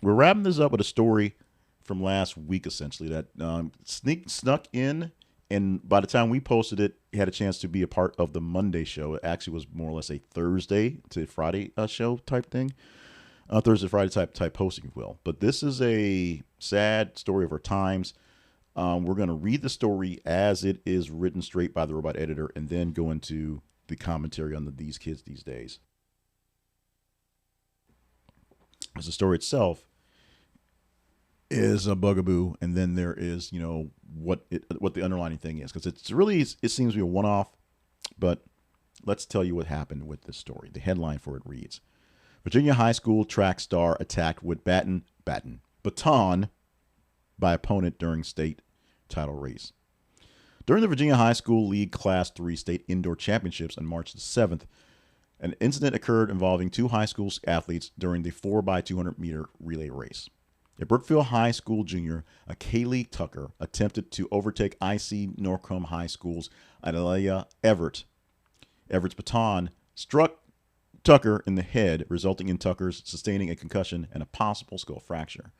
We're wrapping this up with a story from last week, essentially, that snuck in. And by the time we posted it, it had a chance to be a part of the Monday show. It actually was more or less a Thursday to Friday show type thing. Thursday, Friday type posting, if you will. But this is a sad story of our times. We're going to read the story as it is written straight by the robot editor and then go into the commentary on these kids these days. As the story itself is a bugaboo, and then there is, what the underlying thing is, because it seems to be a one-off. But let's tell you what happened with this story. The headline for it reads: Virginia high school track star attacked with baton by opponent during state title race. During the Virginia High School League Class 3 state indoor championships on March the 7th, an incident occurred involving two high school athletes during the 4x200 meter relay race. A Brookville High School junior, Kaelen Tucker, attempted to overtake IC Norcom High School's Alaila Everett. Everett's baton struck Tucker in the head, resulting in Tucker's sustaining a concussion and a possible skull fracture.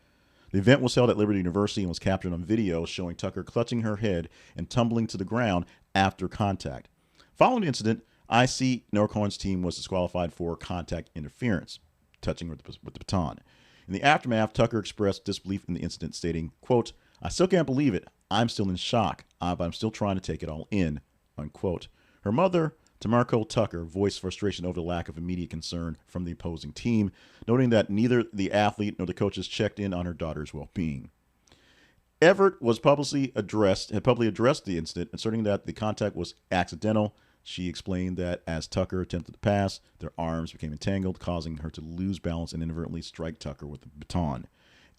The event was held at Liberty University and was captured on video showing Tucker clutching her head and tumbling to the ground after contact. Following the incident, IC Norcom's team was disqualified for contact interference, touching with the baton. In the aftermath, Tucker expressed disbelief in the incident, stating, quote, "I still can't believe it. I'm still in shock. I'm still trying to take it all in," unquote. Her mother, Kaelen Tucker, voiced frustration over the lack of immediate concern from the opposing team, noting that neither the athlete nor the coaches checked in on her daughter's well-being. Everett had publicly addressed the incident, asserting that the contact was accidental. She explained that as Tucker attempted to pass, their arms became entangled, causing her to lose balance and inadvertently strike Tucker with the baton.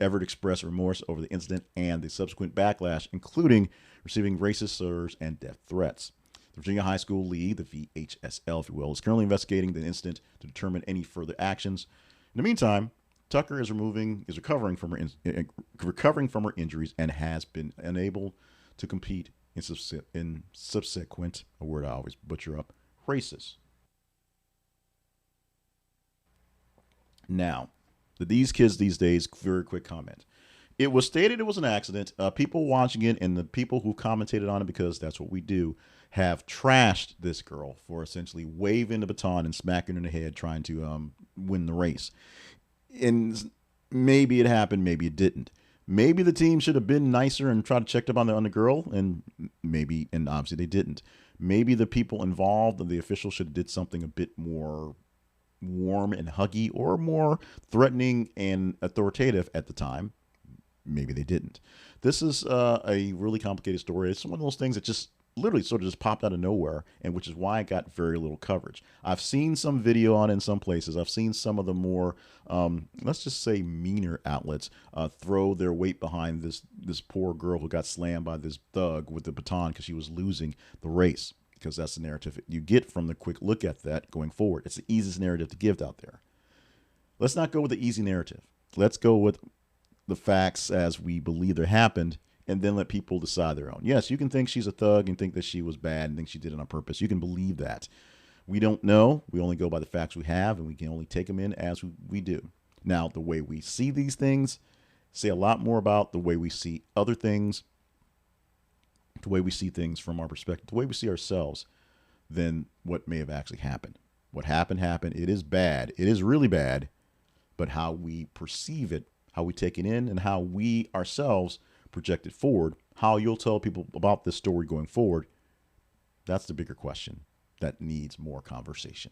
Everett expressed remorse over the incident and the subsequent backlash, including receiving racist slurs and death threats. The Virginia High School League, the VHSL, if you will, is currently investigating the incident to determine any further actions. In the meantime, Tucker is recovering from her injuries and has been unable to compete in subsequent, a word I always butcher up, races. Now, these kids these days, very quick comment. It was stated it was an accident. People watching it and the people who commentated on it, because that's what we do, have trashed this girl for essentially waving the baton and smacking her in the head trying to win the race. And maybe it happened, maybe it didn't. Maybe the team should have been nicer and tried to check up on the girl, and obviously they didn't. Maybe the people involved, the officials, should have did something a bit more warm and huggy or more threatening and authoritative at the time. Maybe they didn't. This is a really complicated story. It's one of those things that just literally sort of just popped out of nowhere, and which is why it got very little coverage. I've seen some video on it in some places. I've seen some of the more, let's just say, meaner outlets throw their weight behind this poor girl who got slammed by this thug with the baton because she was losing the race, because that's the narrative you get from the quick look at that going forward. It's the easiest narrative to give out there. Let's not go with the easy narrative. Let's go with the facts as we believe they happened, and then let people decide their own. Yes, you can think she's a thug and think that she was bad and think she did it on purpose. You can believe that. We don't know. We only go by the facts we have, and we can only take them in as we do. Now, the way we see these things say a lot more about the way we see other things, the way we see things from our perspective, the way we see ourselves, than what may have actually happened. What happened. It is bad. It is really bad. But how we perceive it, how we take it in, and how we ourselves project it forward, how you'll tell people about this story going forward, that's the bigger question that needs more conversation.